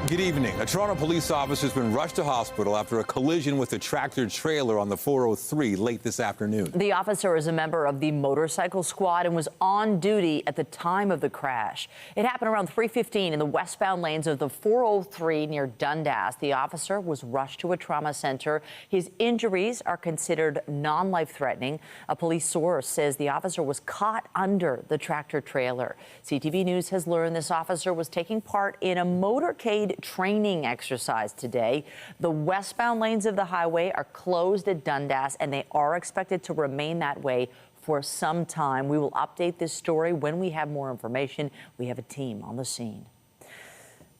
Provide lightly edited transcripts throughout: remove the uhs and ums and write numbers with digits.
Good evening. A Toronto police officer has been rushed to hospital after a collision with a tractor trailer on the 403 late this afternoon. The officer is a member of the motorcycle squad and was on duty at the time of the crash. It happened around 3:15 in the westbound lanes of the 403 near Dundas. The officer was rushed to a trauma center. His injuries are considered non-life-threatening. A police source says the officer was caught under the tractor trailer. CTV News has learned this officer was taking part in a motorcade training exercise today. The westbound lanes of the highway are closed at Dundas, and they are expected to remain that way for some time. We will update this story when we have more information. We have a team on the scene.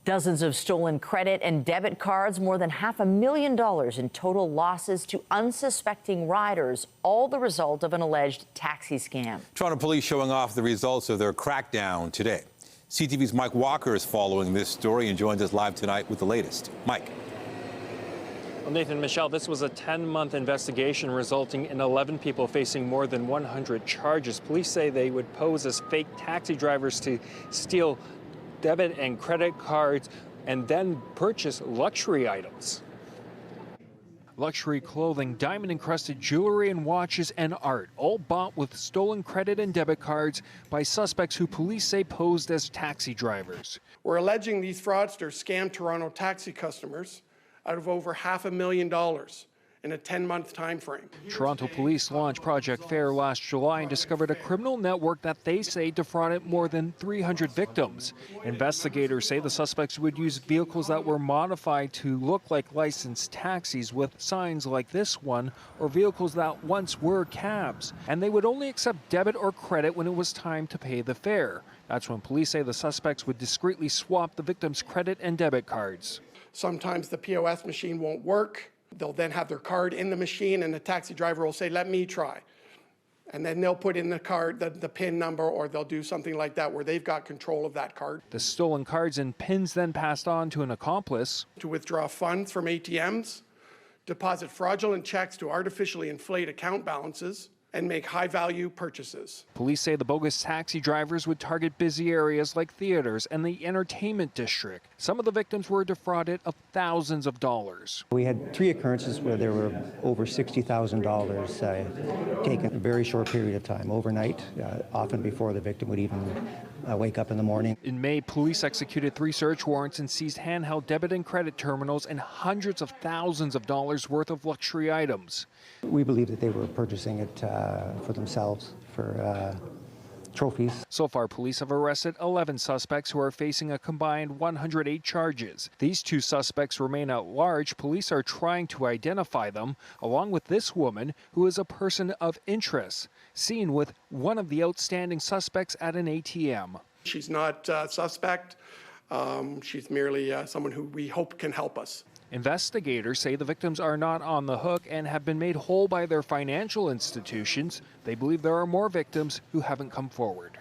Dozens of stolen credit and debit cards, more than $500,000 in total losses to unsuspecting riders, all the result of an alleged taxi scam. Toronto police showing off the results of their crackdown today. CTV's Mike Walker is following this story and joins us live tonight with the latest. Mike. Well, Nathan, Michelle, this was a 10-month investigation resulting in 11 people facing more than 100 charges. Police say they would pose as fake taxi drivers to steal debit and credit cards and then purchase luxury items. Luxury clothing, diamond-encrusted jewelry and watches and art, all bought with stolen credit and debit cards by suspects who police say posed as taxi drivers. We're alleging these fraudsters scammed Toronto taxi customers out of over $500,000 in a 10-month time frame. Toronto police launched Project Fair last July and discovered a criminal network that they say defrauded more than 300 victims. Investigators say the suspects would use vehicles that were modified to look like licensed taxis with signs like this one, or vehicles that once were cabs. And they would only accept debit or credit when it was time to pay the fare. That's when police say the suspects would discreetly swap the victims' credit and debit cards. Sometimes the POS machine won't work. They'll then have their card in the machine and the taxi driver will say, "Let me try." And then they'll put in the card, the PIN number, or they'll do something like that where they've got control of that card. The stolen cards and PINs then passed on to an accomplice. To withdraw funds from ATMs, deposit fraudulent checks to artificially inflate account balances, and make high-value purchases. Police say the bogus taxi drivers would target busy areas like theaters and the entertainment district. Some of the victims were defrauded of thousands of dollars. We had 3 occurrences where there were over $60,000 taken in a very short period of time, overnight, often before the victim would even wake up in the morning. In May, police executed 3 search warrants and seized handheld debit and credit terminals and hundreds of thousands of dollars worth of luxury items. We believe that they were purchasing it for themselves, for trophies. So far, police have arrested 11 suspects who are facing a combined 108 charges. These 2 suspects remain at large. Police are trying to identify them, along with this woman, who is a person of interest, seen with one of the outstanding suspects at an ATM. She's not a suspect. She's merely someone who we hope can help us. Investigators say the victims are not on the hook and have been made whole by their financial institutions. They believe there are more victims who haven't come forward.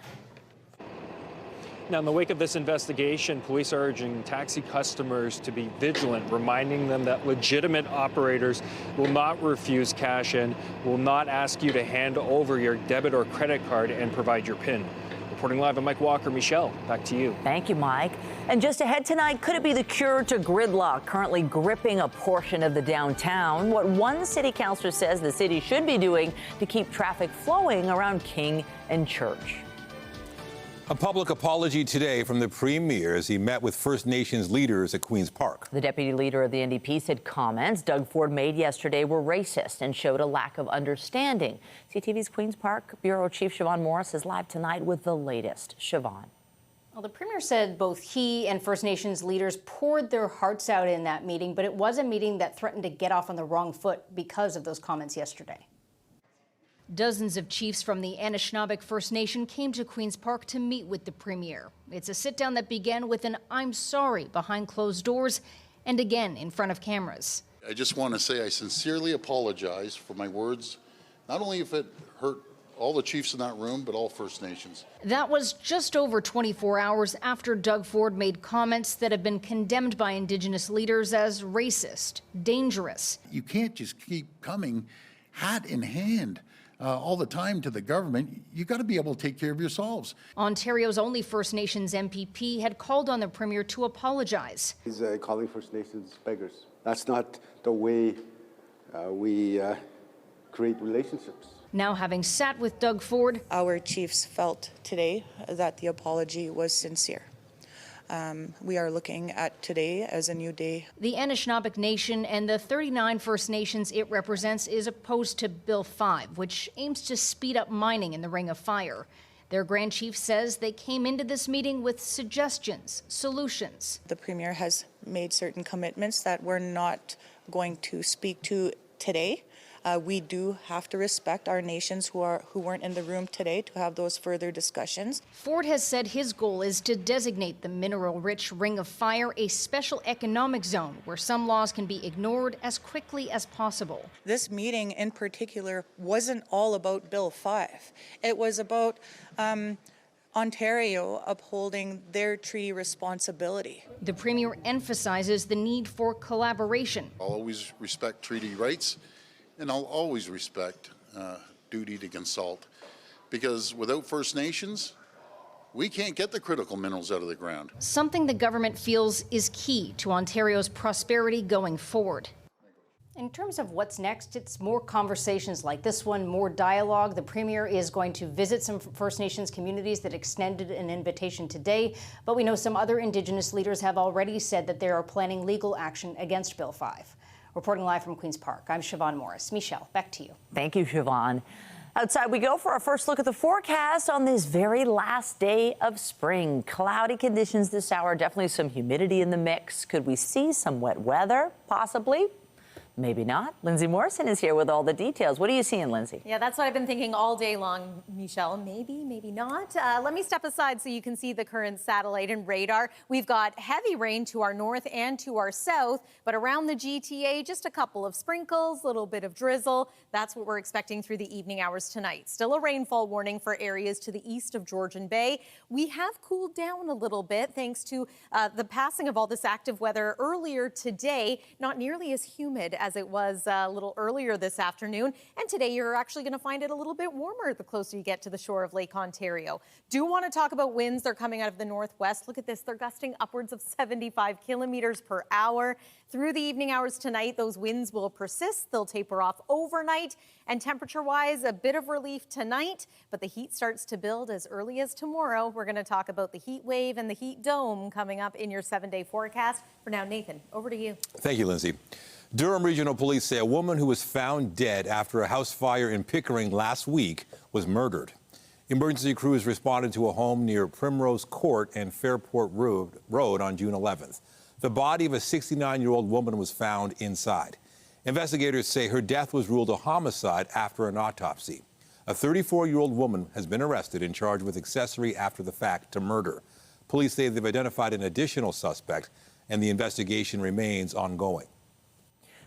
Now, in the wake of this investigation, police are urging taxi customers to be vigilant, reminding them that legitimate operators will not refuse cash and will not ask you to hand over your debit or credit card and provide your PIN. Reporting live, I'm Mike Walker. Michelle, back to you. Thank you, Mike. And just ahead tonight, could it be the cure to gridlock currently gripping a portion of the downtown? What one city councillor says the city should be doing to keep traffic flowing around King and Church. A public apology today from the Premier as he met with First Nations leaders at Queen's Park. The deputy leader of the NDP said comments Doug Ford made yesterday were racist and showed a lack of understanding. CTV's Queen's Park Bureau Chief Siobhan Morris is live tonight with the latest. Siobhan. Well, the Premier said both he and First Nations leaders poured their hearts out in that meeting, but it was a meeting that threatened to get off on the wrong foot because of those comments yesterday. Dozens of chiefs from the Anishinaabe First Nation came to Queen's Park to meet with the Premier. It's a sit-down that began with an "I'm sorry" behind closed doors and again in front of cameras. I just want to say I sincerely apologize for my words, not only if it hurt all the chiefs in that room, but all First Nations. That was just over 24 hours after Doug Ford made comments that have been condemned by Indigenous leaders as racist, dangerous. You can't just keep coming hat in hand all the time to the government. You got to be able to take care of yourselves. Ontario's only First Nations MPP had called on the Premier to apologize. He's calling First Nations beggars. That's not the way we create relationships. Now having sat with Doug Ford, our chiefs felt today that the apology was sincere. We are looking at today as a new day. the Anishinaabe Nation and the 39 First Nations it represents is opposed to Bill 5, which aims to speed up mining in the Ring of Fire. Their Grand Chief says they came into this meeting with suggestions, solutions. The Premier has made certain commitments that we're not going to speak to today. We do have to respect our nations who weren't in the room today to have those further discussions. Ford has said his goal is to designate the mineral-rich Ring of Fire a special economic zone where some laws can be ignored as quickly as possible. This meeting in particular wasn't all about Bill 5. It was about Ontario upholding their treaty responsibility. The Premier emphasizes the need for collaboration. I'll always respect treaty rights, and I'll always respect duty to consult, because without First Nations, we can't get the critical minerals out of the ground. Something the government feels is key to Ontario's prosperity going forward. In terms of what's next, it's more conversations like this one, more dialogue. The Premier is going to visit some First Nations communities that extended an invitation today, but we know some other Indigenous leaders have already said that they are planning legal action against Bill 5. Reporting live from Queen's Park, I'm Siobhan Morris. Michelle, back to you. Thank you, Siobhan. Outside we go for our first look at the forecast on this very last day of spring. Cloudy conditions this hour, definitely some humidity in the mix. Could we see some wet weather? Possibly. Maybe not. Lindsay Morrison is here with all the details. What are you seeing, Lindsay? Yeah, that's what I've been thinking all day long, Michelle. Maybe, maybe not. Let me step aside so you can see the current satellite and radar. We've got heavy rain to our north and to our south, but around the GTA, just a couple of sprinkles, a little bit of drizzle. That's what we're expecting through the evening hours tonight. Still a rainfall warning for areas to the east of Georgian Bay. We have cooled down a little bit thanks to the passing of all this active weather earlier today. Not nearly as humid as it was a little earlier this afternoon. And today you're actually going to find it a little bit warmer the closer you get to the shore of Lake Ontario. Do want to talk about winds. They're coming out of the northwest. Look at this. They're gusting upwards of 75 kilometers per hour. Through the evening hours tonight, those winds will persist. They'll taper off overnight. And temperature-wise, a bit of relief tonight, but the heat starts to build as early as tomorrow. We're going to talk about the heat wave and the heat dome coming up in your 7-day forecast. For now, Nathan, over to you. Thank you, Lindsay. Durham Regional Police say a woman who was found dead after a house fire in Pickering last week was murdered. Emergency crews responded to a home near Primrose Court and Fairport Road on June 11th. The body of a 69-year-old woman was found inside. Investigators say her death was ruled a homicide after an autopsy. A 34-year-old woman has been arrested and charged with accessory after the fact to murder. Police say they've identified an additional suspect, and the investigation remains ongoing.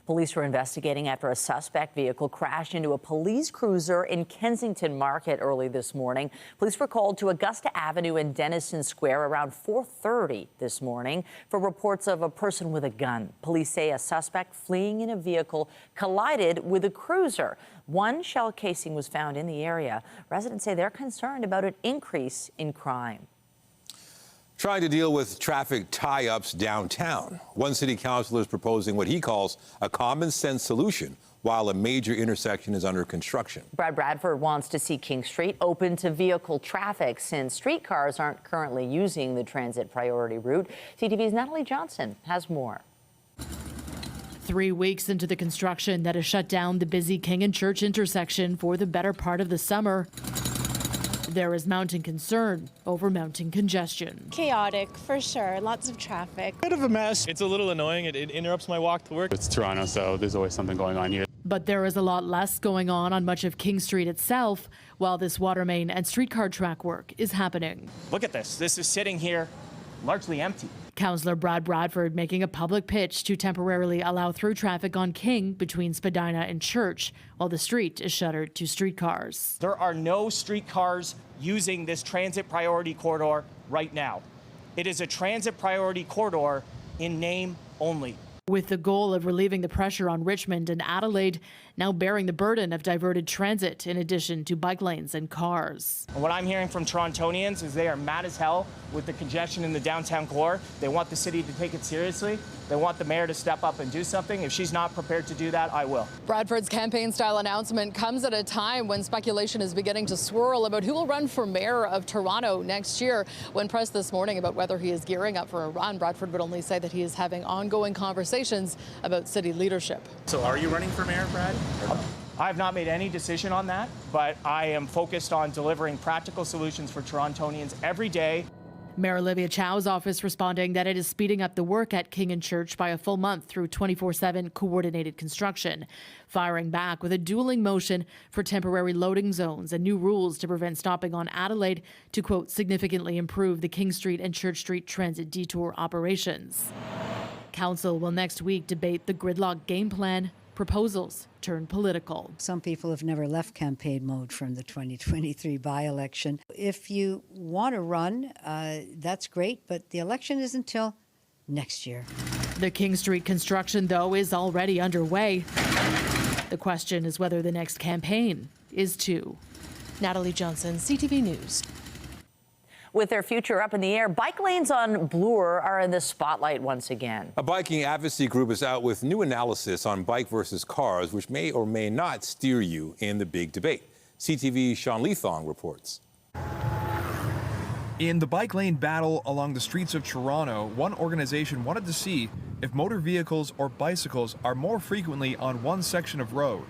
Police were investigating after a suspect vehicle crashed into a police cruiser in Kensington Market early this morning. Police were called to Augusta Avenue and Denison Square around 4:30 this morning for reports of a person with a gun. Police say a suspect fleeing in a vehicle collided with a cruiser. One shell casing was found in the area. Residents say they're concerned about an increase in crime. Trying to deal with traffic tie-ups downtown. One city councilor is proposing what he calls a common sense solution while a major intersection is under construction. Brad Bradford wants to see King Street open to vehicle traffic since streetcars aren't currently using the transit priority route. CTV's Natalie Johnson has more. 3 weeks into the construction that has shut down the busy King and Church intersection for the better part of the summer, there is mounting concern over mounting congestion. Chaotic, for sure. Lots of traffic. Bit of a mess. It's a little annoying. It interrupts my walk to work. It's Toronto, so there's always something going on here. But there is a lot less going on much of King Street itself, while this water main and streetcar track work is happening. Look at this. This is sitting here largely empty. Councillor Brad Bradford making a public pitch to temporarily allow through traffic on King between Spadina and Church, while the street is shuttered to streetcars. There are no streetcars using this transit priority corridor right now. It is a transit priority corridor in name only. with the goal of relieving the pressure on Richmond and Adelaide, now bearing the burden of diverted transit in addition to bike lanes and cars. What I'm hearing from Torontonians is they are mad as hell with the congestion in the downtown core. They want the city to take it seriously. They want the mayor to step up and do something. If she's not prepared to do that, I will. Bradford's campaign-style announcement comes at a time when speculation is beginning to swirl about who will run for mayor of Toronto next year. When pressed this morning about whether he is gearing up for a run, Bradford would only say that he is having ongoing conversations about city leadership. So are you running for mayor, Brad? I have not made any decision on that, but I am focused on delivering practical solutions for Torontonians every day. Mayor Olivia Chow's office responding that it is speeding up the work at King and Church by a full month through 24/7 coordinated construction, firing back with a dueling motion for temporary loading zones and new rules to prevent stopping on Adelaide to, quote, significantly improve the King Street and Church Street transit detour operations. Council will next week debate the gridlock game plan. Proposals turn political. Some people have never left campaign mode from the 2023 by-election. If you want to run, that's great, but the election isn't until next year. The King Street construction, though, is already underway. The question is whether the next campaign is too. Natalie Johnson, CTV News. With their future up in the air, bike lanes on Bloor are in the spotlight once again. A biking advocacy group is out with new analysis on bike versus cars, which may or may not steer you in the big debate. CTV's Sean Leathong reports. In the bike lane battle along the streets of Toronto, one organization wanted to see if motor vehicles or bicycles are more frequently on one section of road.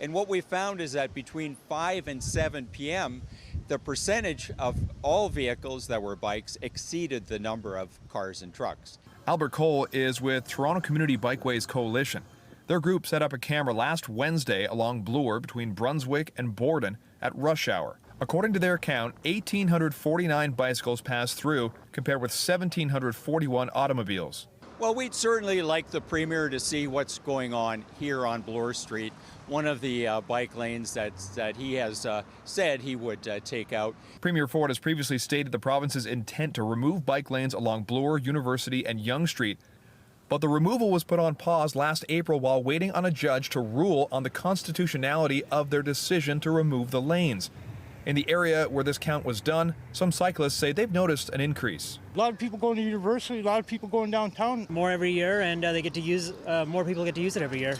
And what we found is that between 5 and 7 p.m., the percentage of all vehicles that were bikes exceeded the number of cars and trucks. Albert Cole is with Toronto Community Bikeways Coalition. Their group set up a camera last Wednesday along Bloor between Brunswick and Borden at rush hour. According to their count, 1,849 bicycles passed through, compared with 1,741 automobiles. Well, we'd certainly like the Premier to see what's going on here on Bloor Street, one of the bike lanes that he has said he would take out. Premier Ford has previously stated the province's intent to remove bike lanes along Bloor, University and Yonge Street. But the removal was put on pause last April while waiting on a judge to rule on the constitutionality of their decision to remove the lanes. In the area where this count was done, some cyclists say they've noticed an increase. A lot of people going to university, a lot of people going downtown. More every year, and they get to use, more people get to use it every year.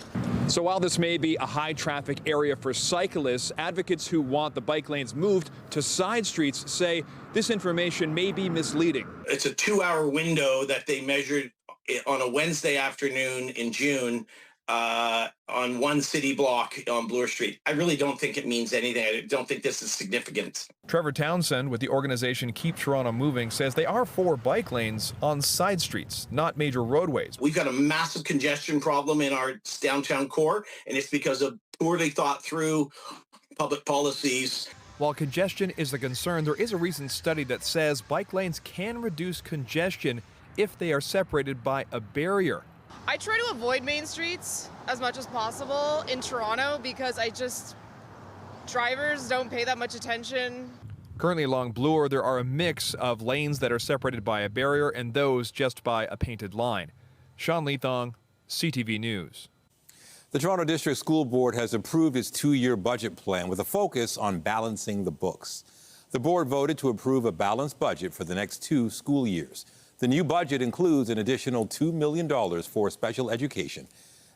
So while this may be a high traffic area for cyclists, advocates who want the bike lanes moved to side streets say this information may be misleading. It's a 2-hour window that they measured on a Wednesday afternoon in June on one city block on Bloor Street. I really don't think it means anything. I don't think this is significant. Trevor Townsend with the organization Keep Toronto Moving says they are for bike lanes on side streets, not major roadways. We've got a massive congestion problem in our downtown core, and it's because of poorly thought through public policies. While congestion is a concern, there is a recent study that says bike lanes can reduce congestion if they are separated by a barrier. I try to avoid main streets as much as possible in Toronto because drivers don't pay that much attention. Currently along Bloor, there are a mix of lanes that are separated by a barrier and those just by a painted line. Sean Leathong, CTV News. The Toronto District School Board has approved its 2-year budget plan with a focus on balancing the books. The board voted to approve a balanced budget for the next 2 school years. The new budget includes an additional $2 million for special education,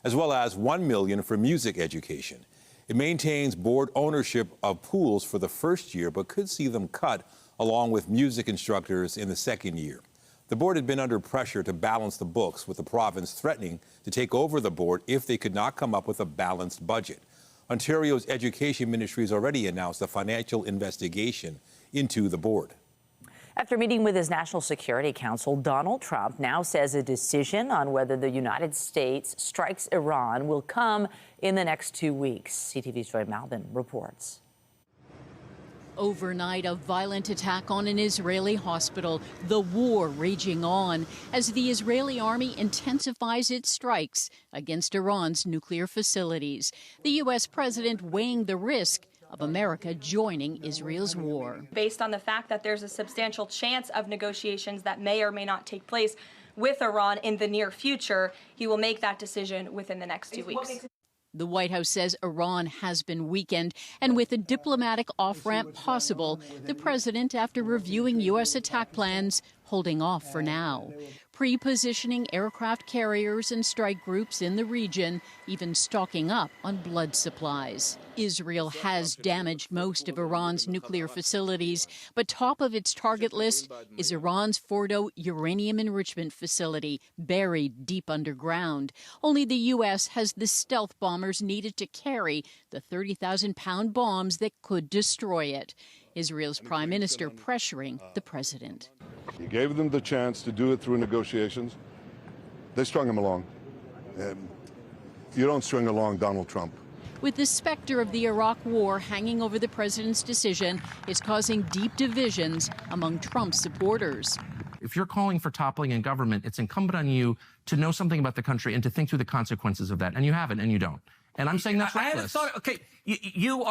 as well as $1 million for music education. It maintains board ownership of pools for the first year, but could see them cut along with music instructors in the second year. The board had been under pressure to balance the books, with the province threatening to take over the board if they could not come up with a balanced budget. Ontario's Education Ministry has already announced a financial investigation into the board. After meeting with his National Security Council, Donald Trump now says a decision on whether the United States strikes Iran will come in the next 2 weeks. CTV's Joy Malvin reports. Overnight, a violent attack on an Israeli hospital, the war raging on as the Israeli army intensifies its strikes against Iran's nuclear facilities. The U.S. president weighing the risk of America joining Israel's war. Based on the fact that there's a substantial chance of negotiations that may or may not take place, with Iran in the near future, he will make that decision within the next 2 weeks. The White House says Iran has been weakened, and with a diplomatic off-ramp possible, the president, after reviewing U.S. attack plans, holding off for now. Pre-positioning aircraft carriers and strike groups in the region, even stocking up on blood supplies. Israel has damaged most of Iran's nuclear facilities, but top of its target list is Iran's Fordo uranium enrichment facility, buried deep underground. Only the U.S. has the stealth bombers needed to carry the 30,000-pound bombs that could destroy it. Israel's prime minister pressuring the president. He gave them the chance to do it through negotiations. They strung him along. You don't string along Donald Trump. With the specter of the Iraq war hanging over the president's decision, it's causing deep divisions among Trump's supporters. If you're calling for toppling in government, it's incumbent on you to know something about the country and to think through the consequences of that. And you haven't, and you don't. And I'm saying that's reckless. Okay, you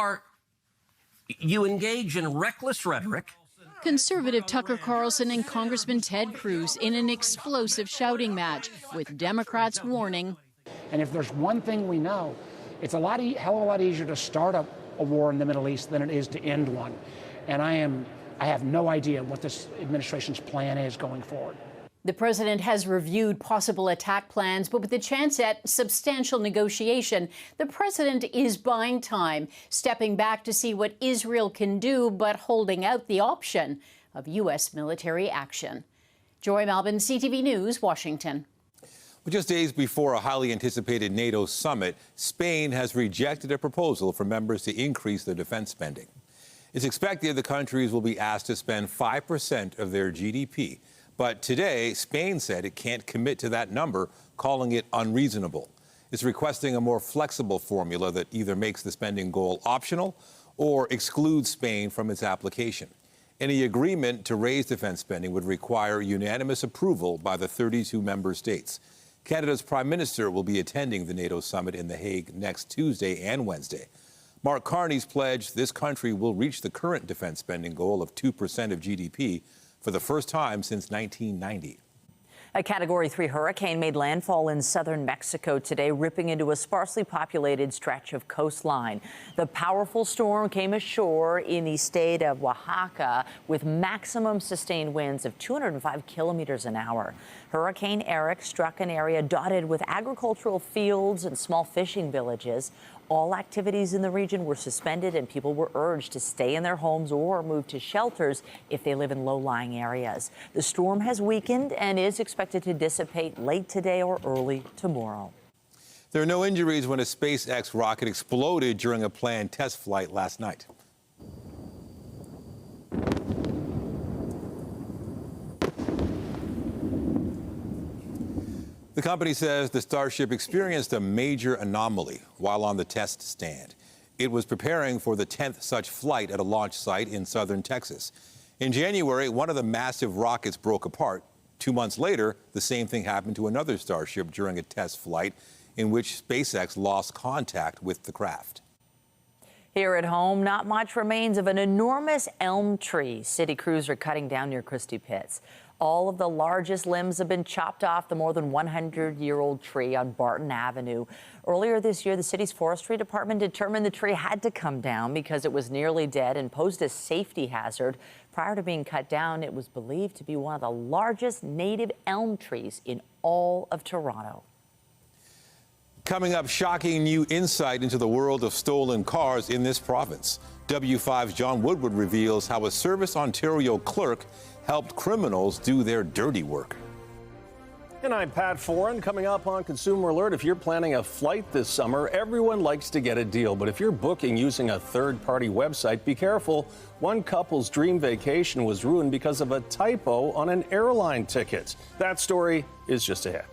engage in reckless rhetoric. Conservative Tucker Carlson and Congressman Ted Cruz in an explosive shouting match, with Democrats warning. And if there's one thing we know, it's hell of a lot easier to start a war in the Middle East than it is to end one. And I have no idea what this administration's plan is going forward. The president has reviewed possible attack plans, but with the chance at substantial negotiation, the president is buying time, stepping back to see what Israel can do, but holding out the option of U.S. military action. Joy Malbin, CTV News, Washington. Well, just days before a highly anticipated NATO summit, Spain has rejected a proposal for members to increase their defense spending. It's expected the countries will be asked to spend 5% of their GDP. But today, Spain said it can't commit to that number, calling it unreasonable. It's requesting a more flexible formula that either makes the spending goal optional or excludes Spain from its application. Any agreement to raise defense spending would require unanimous approval by the 32 member states. Canada's Prime Minister will be attending the NATO summit in The Hague next Tuesday and Wednesday. Mark Carney's pledged this country will reach the current defense spending goal of 2% of GDP for the first time since 1990. A Category 3 hurricane made landfall in southern Mexico today, ripping into a sparsely populated stretch of coastline. The powerful storm came ashore in the state of Oaxaca with maximum sustained winds of 205 kilometers an hour. Hurricane Eric struck an area dotted with agricultural fields and small fishing villages. All activities in the region were suspended, and people were urged to stay in their homes or move to shelters if they live in low-lying areas. The storm has weakened and is expected to dissipate late today or early tomorrow. There are no injuries when a SpaceX rocket exploded during a planned test flight last night. The company says the Starship experienced a major anomaly while on the test stand. It was preparing for the 10th such flight at a launch site in southern Texas. In January, one of the massive rockets broke apart. 2 months later, the same thing happened to another Starship during a test flight in which SpaceX lost contact with the craft. Here at home, not much remains of an enormous elm tree. City crews are cutting down near Christie Pitts. All of the largest limbs have been chopped off the more than 100-year-old tree on Barton Avenue. Earlier this year, the city's forestry department determined the tree had to come down because it was nearly dead and posed a safety hazard. Prior to being cut down, it was believed to be one of the largest native elm trees in all of Toronto. Coming up, shocking new insight into the world of stolen cars in this province. W5's John Woodward reveals how a Service Ontario clerk helped criminals do their dirty work. And I'm Pat Foran. Coming up on Consumer Alert, if you're planning a flight this summer, everyone likes to get a deal. But if you're booking using a third-party website, be careful. One couple's dream vacation was ruined because of a typo on an airline ticket. That story is just ahead.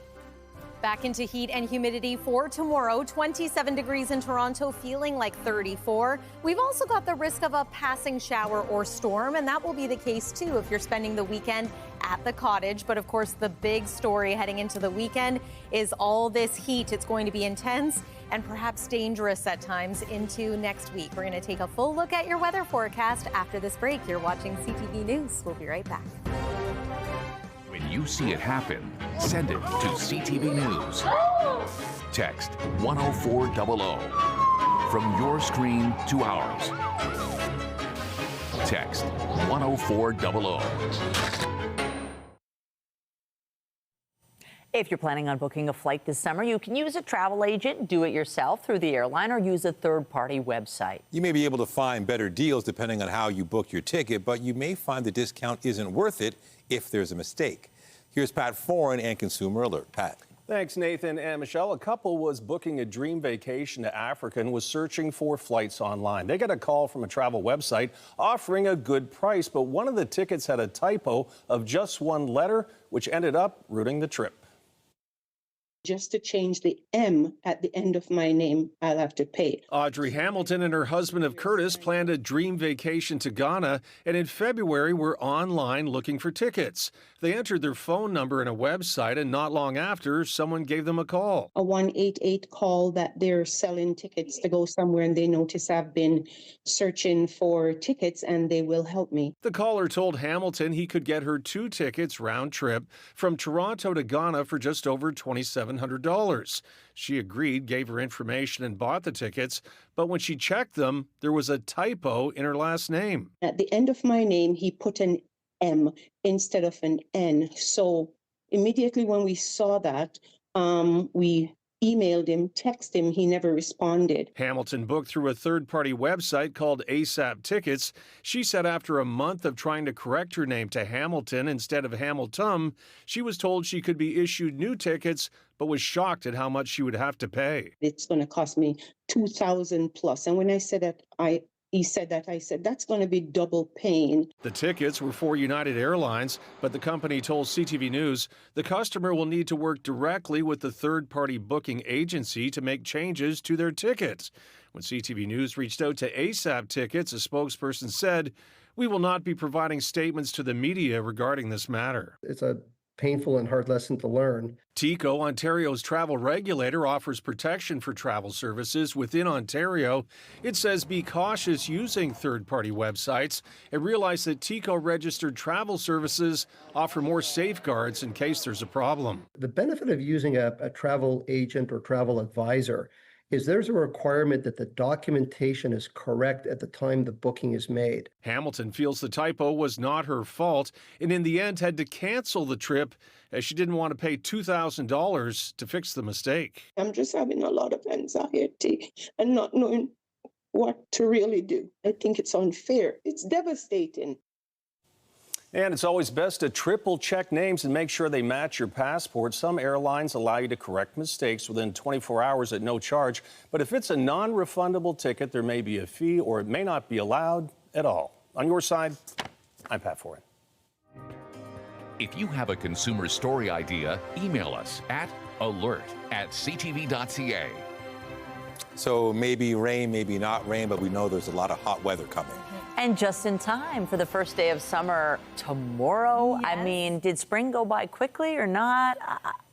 Back into heat and humidity for tomorrow. 27 degrees in Toronto, feeling like 34. We've also got the risk of a passing shower or storm, and that will be the case too if you're spending the weekend at the cottage. But of course, the big story heading into the weekend is all this heat. It's going to be intense and perhaps dangerous at times into next week. We're going to take a full look at your weather forecast after this break. You're watching CTV News. We'll be right back. When you see it happen, send it to CTV News. Text 10400. From your screen to ours. Text 10400. If you're planning on booking a flight this summer, you can use a travel agent, do it yourself through the airline, or use a third-party website. You may be able to find better deals depending on how you book your ticket, but you may find the discount isn't worth it if there's a mistake. Here's Pat Foran and Consumer Alert. Pat. Thanks, Nathan and Michelle. A couple was booking a dream vacation to Africa and was searching for flights online. They got a call from a travel website offering a good price, but one of the tickets had a typo of just one letter, which ended up ruining the trip. Just to change the M at the end of my name, I'll have to pay. Audrey Hamilton and her husband of Curtis planned a dream vacation to Ghana, and in February were online looking for tickets. They entered their phone number in a website, and not long after, someone gave them a call. A 188 call that they're selling tickets to go somewhere, and they notice I've been searching for tickets, and they will help me. The caller told Hamilton he could get her 2 tickets round trip from Toronto to Ghana for just over $2,700. She agreed, gave her information, and bought the tickets. But when she checked them, there was a typo in her last name. At the end of my name, he put an M instead of an N. So immediately when we saw that, we emailed him, texted him. He never responded. Hamilton booked through a third-party website called ASAP Tickets. She said after a month of trying to correct her name to Hamilton instead of Hamilton, she was told she could be issued new tickets, but was shocked at how much she would have to pay. It's going to cost me $2,000 plus. And when I said that, he said that, I said, that's going to be double pain. The tickets were for United Airlines, but the company told CTV News the customer will need to work directly with the third-party booking agency to make changes to their tickets. When CTV News reached out to ASAP Tickets, a spokesperson said, "We will not be providing statements to the media regarding this matter." It's a painful and hard lesson to learn. TICO, Ontario's travel regulator, offers protection for travel services within Ontario. It says be cautious using third-party websites and realize that TICO-registered travel services offer more safeguards in case there's a problem. The benefit of using a travel agent or travel advisor is there's a requirement that the documentation is correct at the time the booking is made. Hamilton feels the typo was not her fault and in the end had to cancel the trip as she didn't want to pay $2,000 to fix the mistake. I'm just having a lot of anxiety and not knowing what to really do. I think it's unfair. It's devastating. And it's always best to triple check names and make sure they match your passport. Some airlines allow you to correct mistakes within 24 hours at no charge. But if it's a non-refundable ticket, there may be a fee or it may not be allowed at all. On your side, I'm Pat Foran. If you have a consumer story idea, email us at alert@ctv.ca. So maybe rain, maybe not rain, but we know there's a lot of hot weather coming. And just in time for the first day of summer tomorrow. Yes. I mean, did spring go by quickly or not?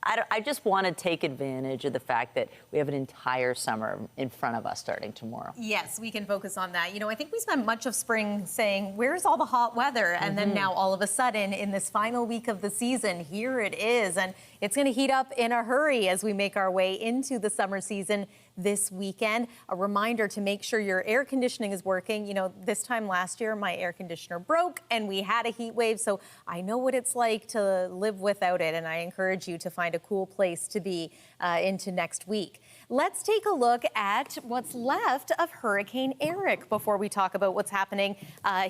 I just want to take advantage of the fact that we have an entire summer in front of us starting tomorrow. Yes, we can focus on that. You know, I think we spent much of spring saying, where's all the hot weather? And then now all of a sudden, in this final week of the season, here it is. And it's going to heat up in a hurry as we make our way into the summer season this weekend. A reminder to make sure your air conditioning is working. You know, this time last year, my air conditioner broke and we had a heat wave. So I know what it's like to live without it. And I encourage you to find a cool place to be into next week. Let's take a look at what's left of Hurricane Eric before we talk about what's happening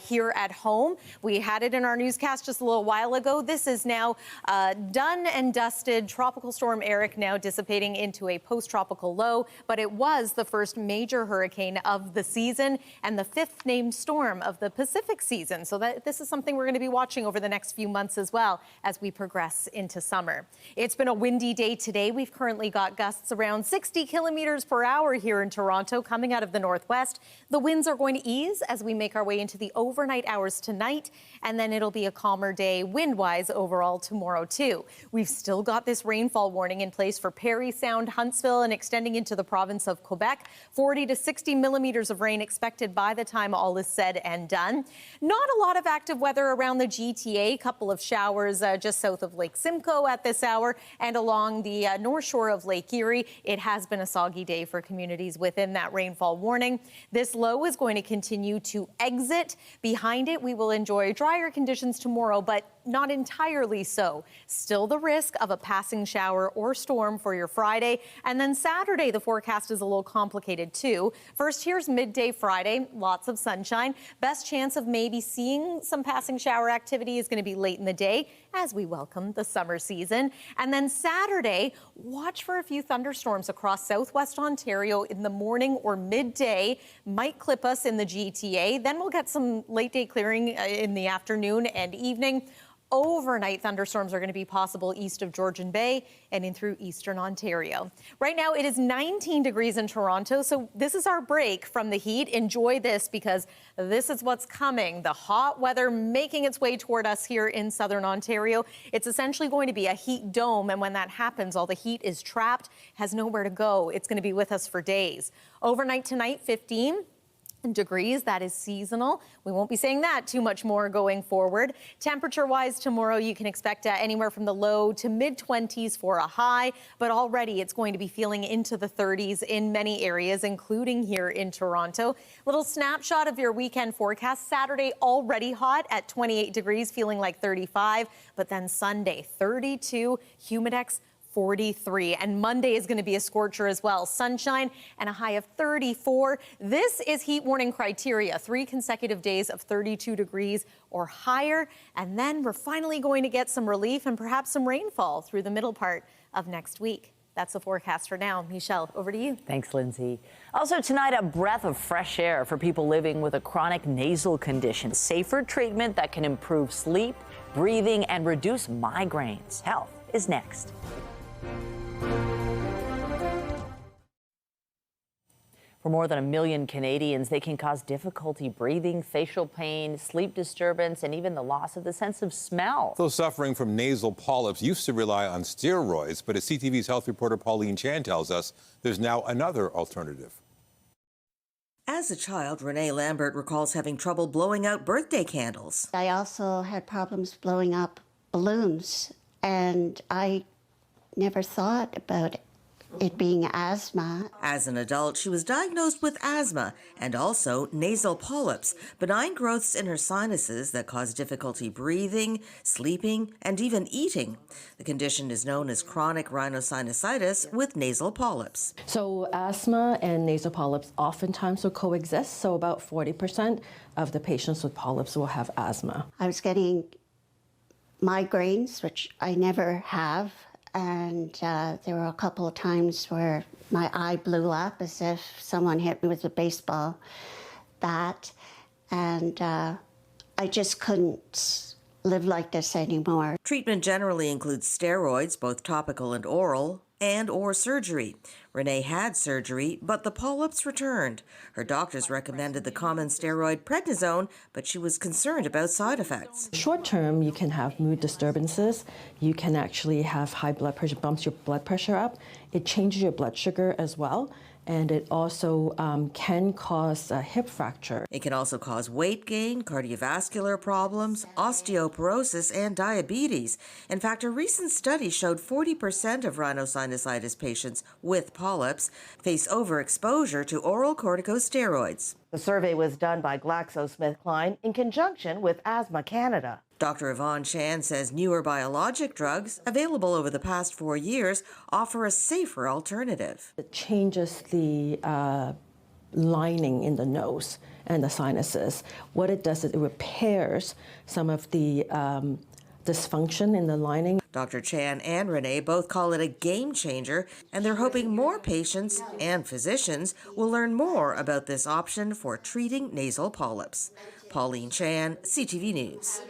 here at home. We had it in our newscast just a little while ago. This is now done and dusted. Tropical Storm Eric now dissipating into a post-tropical low, but it was the first major hurricane of the season and the 5th named storm of the Pacific season. So this is something we're going to be watching over the next few months as well as we progress into summer. It's been a windy day today. We've currently got gusts around 60 30 kilometers per hour here in Toronto, coming out of the northwest. The winds are going to ease as we make our way into the overnight hours tonight, and then it'll be a calmer day wind-wise overall tomorrow, too. We've still got this rainfall warning in place for Parry Sound, Huntsville, and extending into the province of Quebec. 40 to 60 millimeters of rain expected by the time all is said and done. Not a lot of active weather around the GTA. A couple of showers just south of Lake Simcoe at this hour, and along the north shore of Lake Erie. It has been a soggy day for communities within that rainfall warning. This low is going to continue to exit. Behind it, we will enjoy drier conditions tomorrow, but not entirely so. Still the risk of a passing shower or storm for your Friday. And then Saturday, the forecast is a little complicated too. First, here's midday Friday, lots of sunshine. Best chance of maybe seeing some passing shower activity is going to be late in the day as we welcome the summer season. And then Saturday, watch for a few thunderstorms across southwest Ontario in the morning or midday. Might clip us in the GTA. Then we'll get some late day clearing in the afternoon and evening. Overnight thunderstorms are going to be possible east of Georgian Bay and in through eastern Ontario. Right now it is 19 degrees in Toronto, so this is our break from the heat. Enjoy this because this is what's coming. The hot weather making its way toward us here in southern Ontario. It's essentially going to be a heat dome, and when that happens, all the heat is trapped, has nowhere to go. It's going to be with us for days. Overnight tonight, 15 degrees. That is seasonal. We won't be saying that too much more going forward. Temperature-wise, tomorrow you can expect anywhere from the low to mid-20s for a high, but already it's going to be feeling into the 30s in many areas, including here in Toronto. Little snapshot of your weekend forecast. Saturday already hot at 28 degrees, feeling like 35, but then Sunday 32, humidex 43, and Monday is going to be a scorcher as well. Sunshine and a high of 34. This is heat warning criteria. 3 consecutive days of 32 degrees or higher, and then we're finally going to get some relief and perhaps some rainfall through the middle part of next week. That's the forecast for now. Michelle, over to you. Thanks, Lindsay. Also tonight, a breath of fresh air for people living with a chronic nasal condition. Safer treatment that can improve sleep, breathing, and reduce migraines. Health is next. For more than 1 million Canadians, they can cause difficulty breathing, facial pain, sleep disturbance, and even the loss of the sense of smell. Those suffering from nasal polyps used to rely on steroids, but as CTV's health reporter Pauline Chan tells us, there's now another alternative. As a child, Renee Lambert recalls having trouble blowing out birthday candles. I also had problems blowing up balloons, and I never thought about it being asthma. As an adult, she was diagnosed with asthma and also nasal polyps, benign growths in her sinuses that cause difficulty breathing, sleeping, and even eating. The condition is known as chronic rhinosinusitis with nasal polyps. So asthma and nasal polyps oftentimes will coexist, so about 40% of the patients with polyps will have asthma. I was getting migraines, which I never have. And there were a couple of times where my eye blew up as if someone hit me with a baseball bat. And I just couldn't live like this anymore. Treatment generally includes steroids, both topical and oral, and/or surgery. Renee had surgery, but the polyps returned. Her doctors recommended the common steroid prednisone, but she was concerned about side effects. Short term, you can have mood disturbances. You can actually have high blood pressure, bumps your blood pressure up. It changes your blood sugar as well. And it also can cause a hip fracture. It can also cause weight gain, cardiovascular problems, osteoporosis, and diabetes. In fact, a recent study showed 40% of rhinosinusitis patients with polyps face overexposure to oral corticosteroids. The survey was done by GlaxoSmithKline in conjunction with Asthma Canada. Dr. Yvonne Chan says newer biologic drugs, available over the past 4 years, offer a safer alternative. It changes the lining in the nose and the sinuses. What it does is it repairs some of the dysfunction in the lining. Dr. Chan and Renee both call it a game changer, and they're hoping more patients and physicians will learn more about this option for treating nasal polyps. Pauline Chan, CTV News.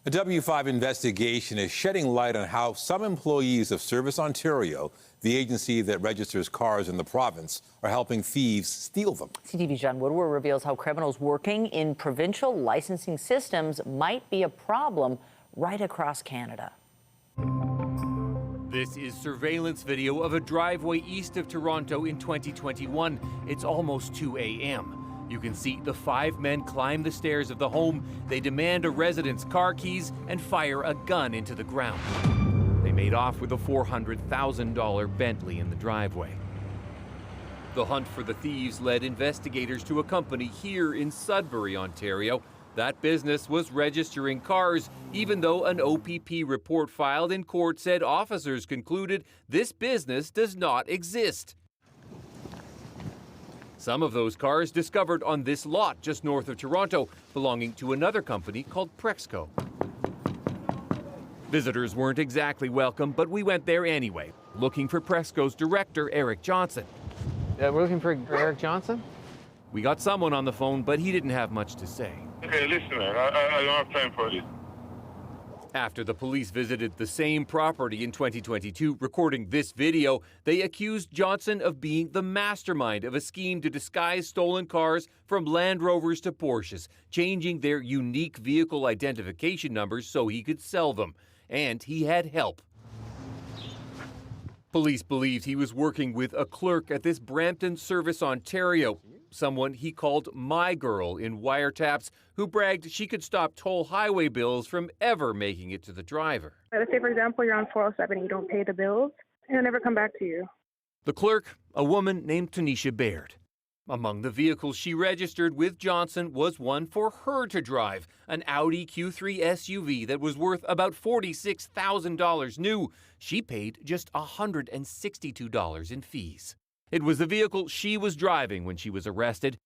A W5 investigation is shedding light on how some employees of Service Ontario, the agency that registers cars in the province, are helping thieves steal them. CTV's John Woodward reveals how criminals working in provincial licensing systems might be a problem right across Canada. This is surveillance video of a driveway east of Toronto in 2021. It's almost 2 a.m. You can see the 5 men climb the stairs of the home. They demand a resident's car keys and fire a gun into the ground. They made off with a $400,000 Bentley in the driveway. The hunt for the thieves led investigators to a company here in Sudbury, Ontario. That business was registering cars, even though an OPP report filed in court said officers concluded this business does not exist. Some of those cars discovered on this lot just north of Toronto, belonging to another company called Prexco. Visitors weren't exactly welcome, but we went there anyway, looking for Prexco's director, Eric Johnson. We're looking for Eric Johnson? We got someone on the phone, but he didn't have much to say. Okay, listen, man, I don't have time for this. After the police visited the same property in 2022, recording this video, they accused Johnson of being the mastermind of a scheme to disguise stolen cars from Land Rovers to Porsches, changing their unique vehicle identification numbers so he could sell them. And he had help. Police believed he was working with a clerk at this Brampton Service Ontario, someone he called My Girl in wiretaps, who bragged she could stop toll highway bills from ever making it to the driver. Let's say, for example, you're on 407 and you don't pay the bills, and they'll never come back to you. The clerk, a woman named Tanisha Baird. Among the vehicles she registered with Johnson was one for her to drive, an Audi Q3 SUV that was worth about $46,000 new. She paid just $162 in fees. It was the vehicle she was driving when she was arrested.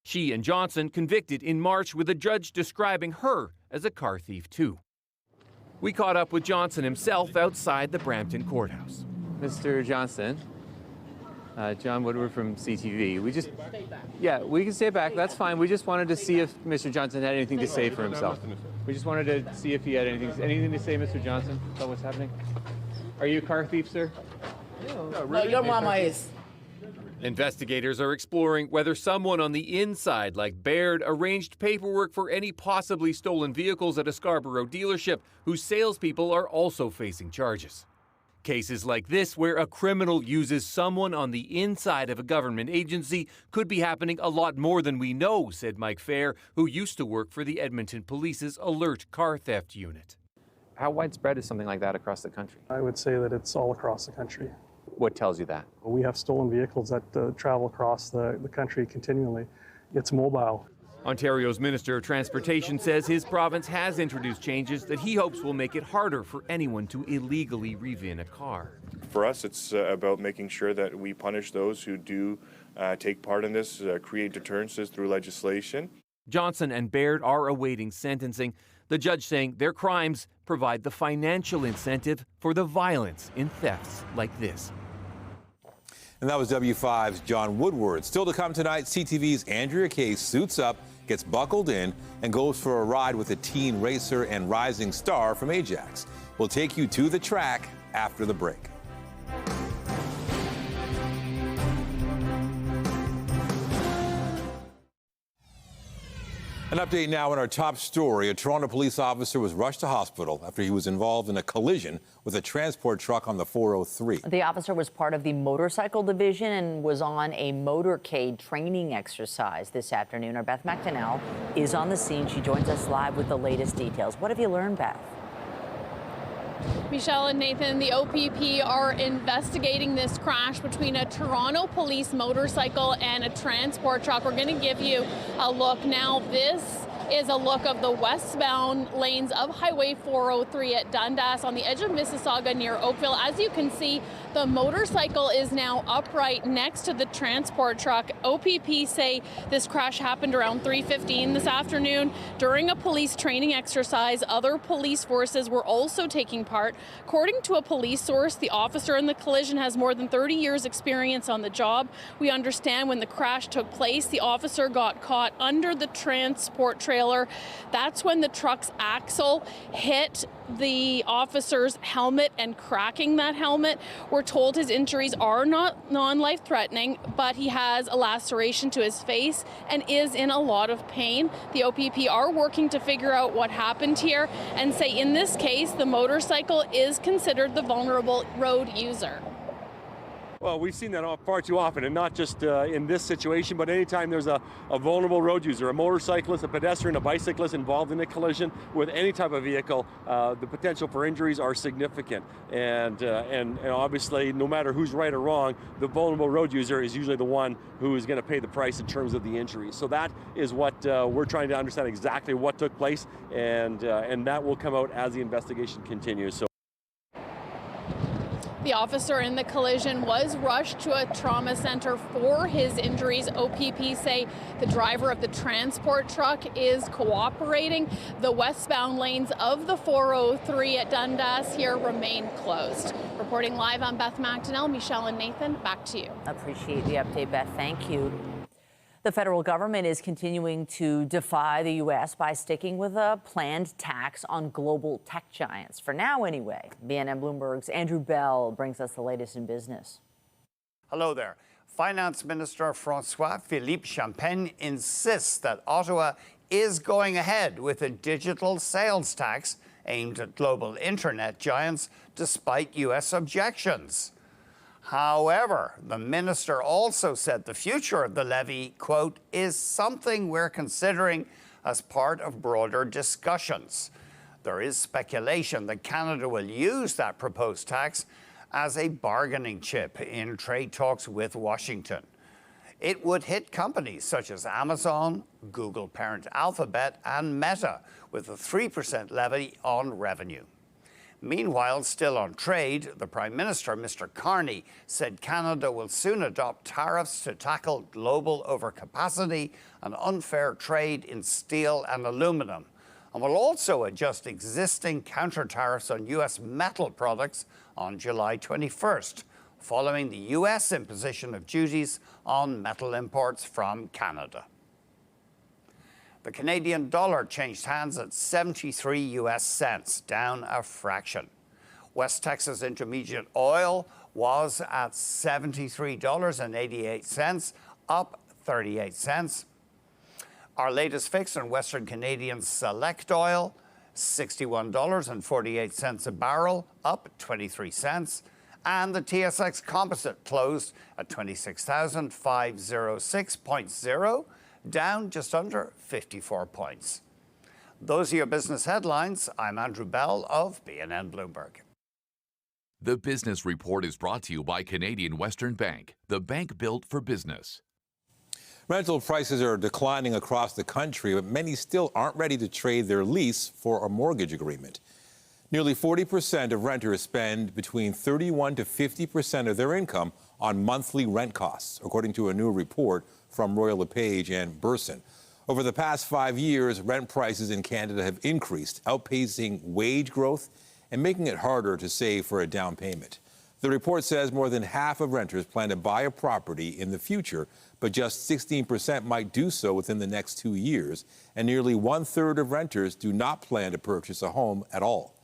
She and Johnson convicted in March, with a judge describing her as a car thief too. We caught up with Johnson himself outside the Brampton courthouse. Mr. Johnson, John Woodward from CTV. We can stay back. That's fine. We just wanted to see if Mr. Johnson had anything to say for himself. We just wanted to see if he had anything to say, Mr. Johnson, about what's happening. Are you a car thief, sir? No, your mama is. Investigators are exploring whether someone on the inside, like Baird, arranged paperwork for any possibly stolen vehicles at a Scarborough dealership, whose salespeople are also facing charges. Cases like this, where a criminal uses someone on the inside of a government agency, could be happening a lot more than we know, said Mike Fair, who used to work for the Edmonton Police's Alert Car Theft Unit. How widespread is something like that across the country? I would say that it's all across the country. What tells you that? We have stolen vehicles that travel across the country continually. It's mobile. Ontario's Minister of Transportation says his province has introduced changes that he hopes will make it harder for anyone to illegally re-VIN a car. For us, it's about making sure that we punish those who do take part in this, create deterrences through legislation. Johnson and Baird are awaiting sentencing, the judge saying their crimes provide the financial incentive for the violence in thefts like this. And that was W5's John Woodward. Still to come tonight, CTV's Andrea Kay suits up, gets buckled in, and goes for a ride with a teen racer and rising star from Ajax. We'll take you to the track after the break. An update now on our top story. A Toronto police officer was rushed to hospital after he was involved in a collision with a transport truck on the 403. The officer was part of the motorcycle division and was on a motorcade training exercise this afternoon. Our Beth McDonnell is on the scene. She joins us live with the latest details. What have you learned, Beth? Michelle and Nathan, the OPP are investigating this crash between a Toronto police motorcycle and a transport truck. We're going to give you a look now. This is a look of the westbound lanes of Highway 403 at Dundas on the edge of Mississauga near Oakville. As you can see, the motorcycle is now upright next to the transport truck. OPP say this crash happened around 3:15 this afternoon during a police training exercise. Other police forces were also taking part. According to a police source, the officer in the collision has more than 30 years experience on the job. We understand when the crash took place, the officer got caught under the transport trailer trailer. That's when the truck's axle hit the officer's helmet and cracking that helmet. We're told his injuries are not non-life threatening, but he has a laceration to his face and is in a lot of pain. The OPP are working to figure out what happened here and say in this case, the motorcycle is considered the vulnerable road user. Well, we've seen that far too often, and not just in this situation, but anytime there's a vulnerable road user, a motorcyclist, a pedestrian, a bicyclist involved in a collision with any type of vehicle, the potential for injuries are significant. And obviously, no matter who's right or wrong, the vulnerable road user is usually the one who is going to pay the price in terms of the injuries. So that is what we're trying to understand exactly what took place, and that will come out as the investigation continues. So. The officer in the collision was rushed to a trauma center for his injuries. OPP say the driver of the transport truck is cooperating. The westbound lanes of the 403 at Dundas here remain closed. Reporting live on Beth McDonnell, Michelle and Nathan, back to you. Appreciate the update, Beth. Thank you. The federal government is continuing to defy the U.S. by sticking with a planned tax on global tech giants. For now, anyway. BNN Bloomberg's Andrew Bell brings us the latest in business. Hello there. Finance Minister François-Philippe Champagne insists that Ottawa is going ahead with a digital sales tax aimed at global internet giants, despite U.S. objections. However, the minister also said the future of the levy, quote, is something we're considering as part of broader discussions. There is speculation that Canada will use that proposed tax as a bargaining chip in trade talks with Washington. It would hit companies such as Amazon, Google parent Alphabet, and Meta with a 3% levy on revenue. Meanwhile, still on trade, the Prime Minister, Mr. Carney, said Canada will soon adopt tariffs to tackle global overcapacity and unfair trade in steel and aluminum, and will also adjust existing counter-tariffs on U.S. metal products on July 21st, following the U.S. imposition of duties on metal imports from Canada. The Canadian dollar changed hands at 73 U.S. cents, down a fraction. West Texas Intermediate oil was at $73.88, up 38 cents. Our latest fix on Western Canadian Select oil, $61.48 a barrel, up 23 cents. And the TSX Composite closed at 26,506.0, down just under 54 points. Those are your business headlines. I'm Andrew Bell of BNN Bloomberg. The Business Report is brought to you by Canadian Western Bank, the bank built for business. Rental prices are declining across the country, but many still aren't ready to trade their lease for a mortgage agreement. Nearly 40% of renters spend between 31 to 50% of their income on monthly rent costs, according to a new report from Royal LePage and Burson. Over the past 5 years, rent prices in Canada have increased, outpacing wage growth and making it harder to save for a down payment. The report says more than half of renters plan to buy a property in the future, but just 16% might do so within the next 2 years, and nearly 1/3 of renters do not plan to purchase a home at all.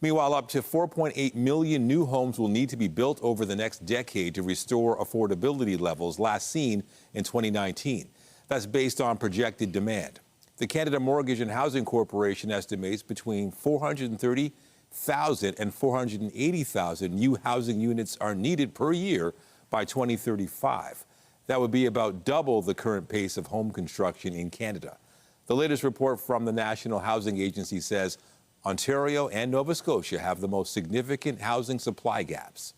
Meanwhile, up to 4.8 million new homes will need to be built over the next decade to restore affordability levels last seen in 2019. That's based on projected demand. The Canada Mortgage and Housing Corporation estimates between 430,000 and 480,000 new housing units are needed per year by 2035. That would be about double the current pace of home construction in Canada. The latest report from the National Housing Agency says Ontario and Nova Scotia have the most significant housing supply gaps.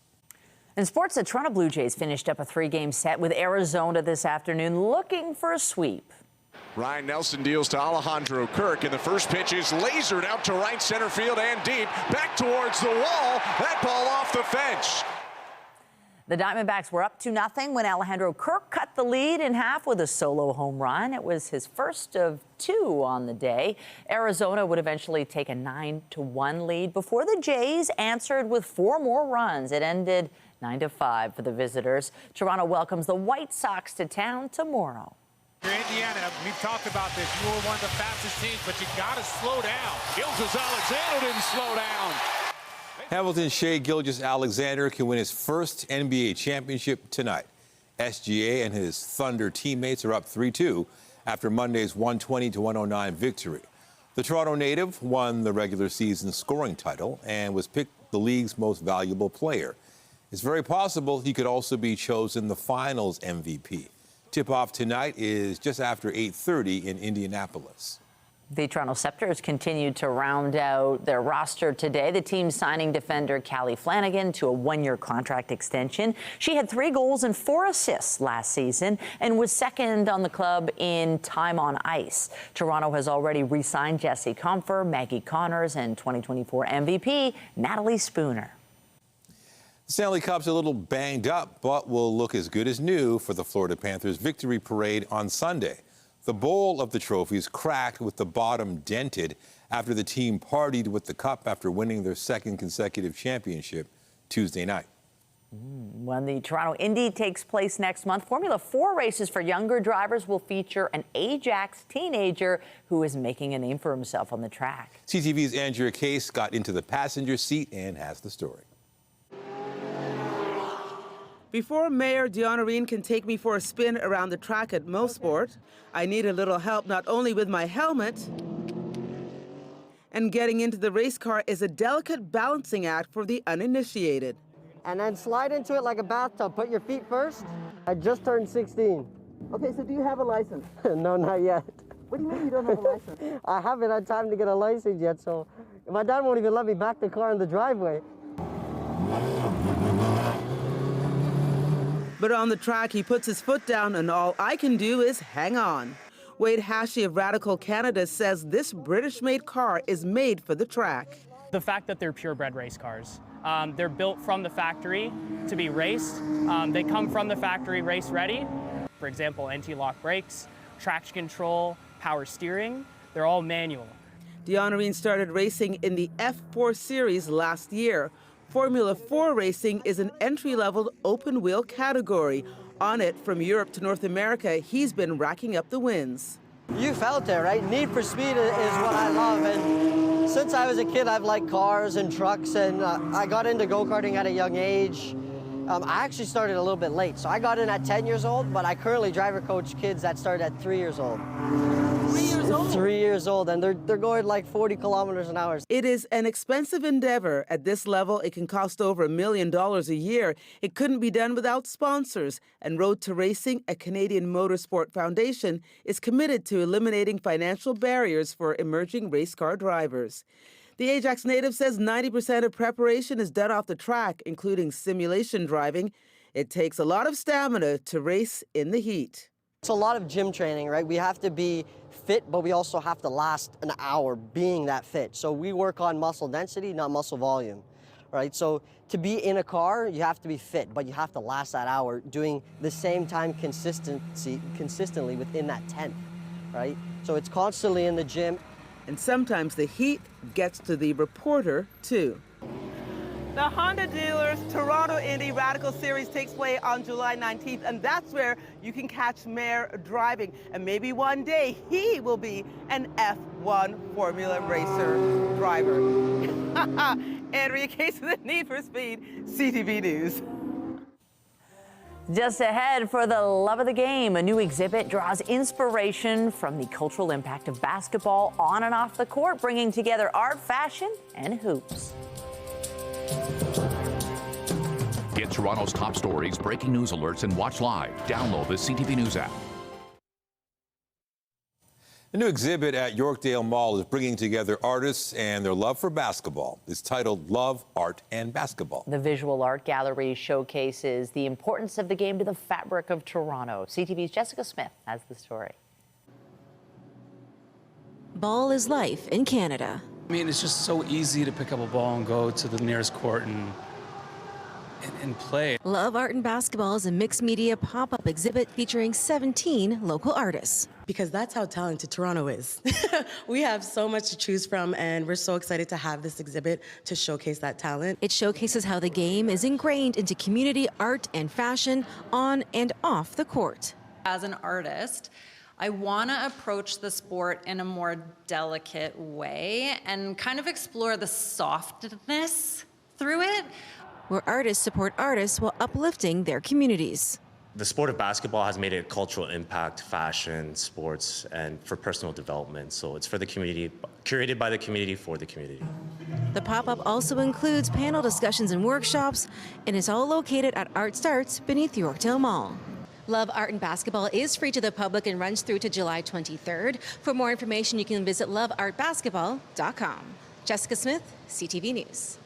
In sports, the Toronto Blue Jays finished up a 3-game set with Arizona this afternoon, looking for a sweep. Ryan Nelson deals to Alejandro Kirk, and the first pitch is lasered out to right center field and deep, back towards the wall. That ball off the fence. The Diamondbacks were up 2-0 when Alejandro Kirk cut the lead in half with a solo home run. It was his first of 2 on the day. Arizona would eventually take a 9-1 lead before the Jays answered with 4 more runs. It ended 9-5 for the visitors. Toronto welcomes the White Sox to town tomorrow. Indiana, we've talked about this. You were one of the fastest teams, but you got to slow down. Gilgeous-Alexander didn't slow down. Hamilton's Shai Gilgeous-Alexander can win his first NBA championship tonight. SGA and his Thunder teammates are up 3-2 after Monday's 120-109 victory. The Toronto native won the regular season scoring title and was picked the league's most valuable player. It's very possible he could also be chosen the finals MVP. Tip-off tonight is just after 8:30 in Indianapolis. The Toronto Scepters continue to round out their roster today. The team signing defender Callie Flanagan to a one-year contract extension. She had 3 goals and 4 assists last season and was second on the club in time on ice. Toronto has already re-signed Jesse Comfer, Maggie Connors, and 2024 MVP Natalie Spooner. The Stanley Cup's a little banged up, but will look as good as new for the Florida Panthers' victory parade on Sunday. The bowl of the trophies cracked with the bottom dented after the team partied with the cup after winning their second consecutive championship Tuesday night. When the Toronto Indy takes place next month, Formula 4 races for younger drivers will feature an Ajax teenager who is making a name for himself on the track. CTV's Andrea Case got into the passenger seat and has the story. Before Mayor Dion Areen can take me for a spin around the track at Mosport, I need a little help not only with my helmet, and getting into the race car is a delicate balancing act for the uninitiated. And then slide into it like a bathtub. Put your feet first. I just turned 16. Okay, so do you have a license? No, not yet. What do you mean you don't have a license? I haven't had time to get a license yet, so my dad won't even let me back the car in the driveway. But on the track, he puts his foot down, and all I can do is hang on. Wade Hashie of Radical Canada says this British-made car is made for the track. The fact that they're purebred race cars. They're built from the factory to be raced. They come from the factory race ready. For example, anti-lock brakes, traction control, power steering, they're all manual. Dion Areen started racing in the F4 Series last year. Formula 4 racing is an entry-level open-wheel category. On it, from Europe to North America, he's been racking up the wins. You felt it, right? Need for Speed is what I love, and since I was a kid, I've liked cars and trucks, and I got into go-karting at a young age. I actually started a little bit late, so I got in at 10 years old, but I currently driver coach kids that start at 3 years old. 3 years old? 3 years old, and they're going like 40 kilometers an hour. It is an expensive endeavor. At this level, it can cost over $1 million a year. It couldn't be done without sponsors. And Road to Racing, a Canadian motorsport foundation, is committed to eliminating financial barriers for emerging race car drivers. The Ajax native says 90% of preparation is done off the track, including simulation driving. It takes a lot of stamina to race in the heat. It's a lot of gym training, right? We have to be fit, but we also have to last an hour being that fit. So we work on muscle density, not muscle volume, right? So to be in a car, you have to be fit, but you have to last that hour doing the same time consistently within that 10th, right? So it's constantly in the gym. And sometimes the heat gets to the reporter, too. The Honda Dealers Toronto Indy Radical Series takes place on July 19th, and that's where you can catch Mayor driving. And maybe one day he will be an F1 Formula Racer driver. Andrea Case with the Need for Speed, CTV News. Just ahead, for the love of the game, a new exhibit draws inspiration from the cultural impact of basketball on and off the court, bringing together art, fashion, and hoops. Get Toronto's top stories, breaking news alerts, and watch live. Download the CTV News app. A new exhibit at Yorkdale Mall is bringing together artists and their love for basketball. It's titled Love, Art, and Basketball. The Visual Art Gallery showcases the importance of the game to the fabric of Toronto. CTV's Jessica Smith has the story. Ball is life in Canada. I mean, it's just so easy to pick up a ball and go to the nearest court and play. Love, Art, and Basketball is a mixed media pop-up exhibit featuring 17 local artists. Because that's how talented Toronto is. We have so much to choose from, and we're so excited to have this exhibit to showcase that talent. It showcases how the game is ingrained into community art and fashion on and off the court. As an artist, I want to approach the sport in a more delicate way and kind of explore the softness through it. Where artists support artists while uplifting their communities. The sport of basketball has made a cultural impact, fashion, sports, and for personal development. So it's for the community, curated by the community for the community. The pop-up also includes panel discussions and workshops, and is all located at Art Starts beneath Yorkdale Mall. Love Art and Basketball is free to the public and runs through to July 23rd. For more information, you can visit loveartbasketball.com. Jessica Smith, CTV News.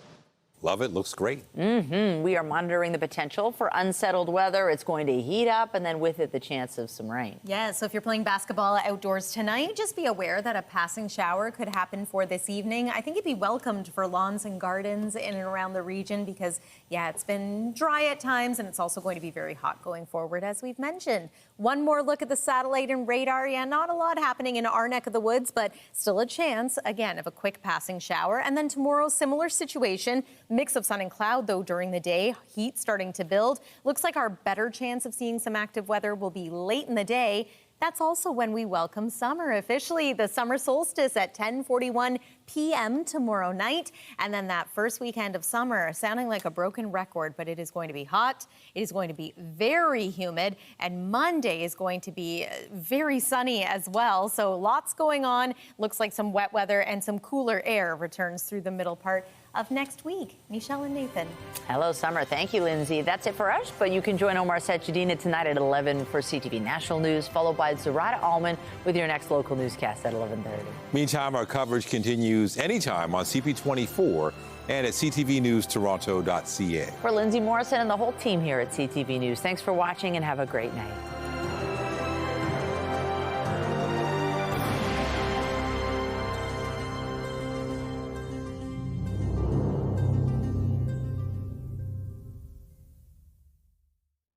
Love it. Looks great. We are monitoring the potential for unsettled weather. It's going to heat up, and then with it, the chance of some rain. Yeah, so if you're playing basketball outdoors tonight, just be aware that a passing shower could happen for this evening. I think it'd be welcomed for lawns and gardens in and around the region because, yeah, it's been dry at times, and it's also going to be very hot going forward, as we've mentioned. One more look at the satellite and radar. Yeah, not a lot happening in our neck of the woods, but still a chance, again, of a quick passing shower. And then tomorrow, similar situation. Mix of sun and cloud, though, during the day. Heat starting to build. Looks like our better chance of seeing some active weather will be late in the day. That's also when we welcome summer officially. The summer solstice at 10:41 p.m. tomorrow night. And then that first weekend of summer, sounding like a broken record, but it is going to be hot. It is going to be very humid. And Monday is going to be very sunny as well. So lots going on. Looks like some wet weather and some cooler air returns through the middle part of next week. Michelle and Nathan. Hello, Summer. Thank you, Lindsay. That's it for us, but you can join Omar Sachedina tonight at 11 for CTV National News, followed by Zarada Allman with your next local newscast at 11:30. Meantime, our coverage continues anytime on CP24 and at ctvnewstoronto.ca. For Lindsay Morrison and the whole team here at CTV News, thanks for watching and have a great night.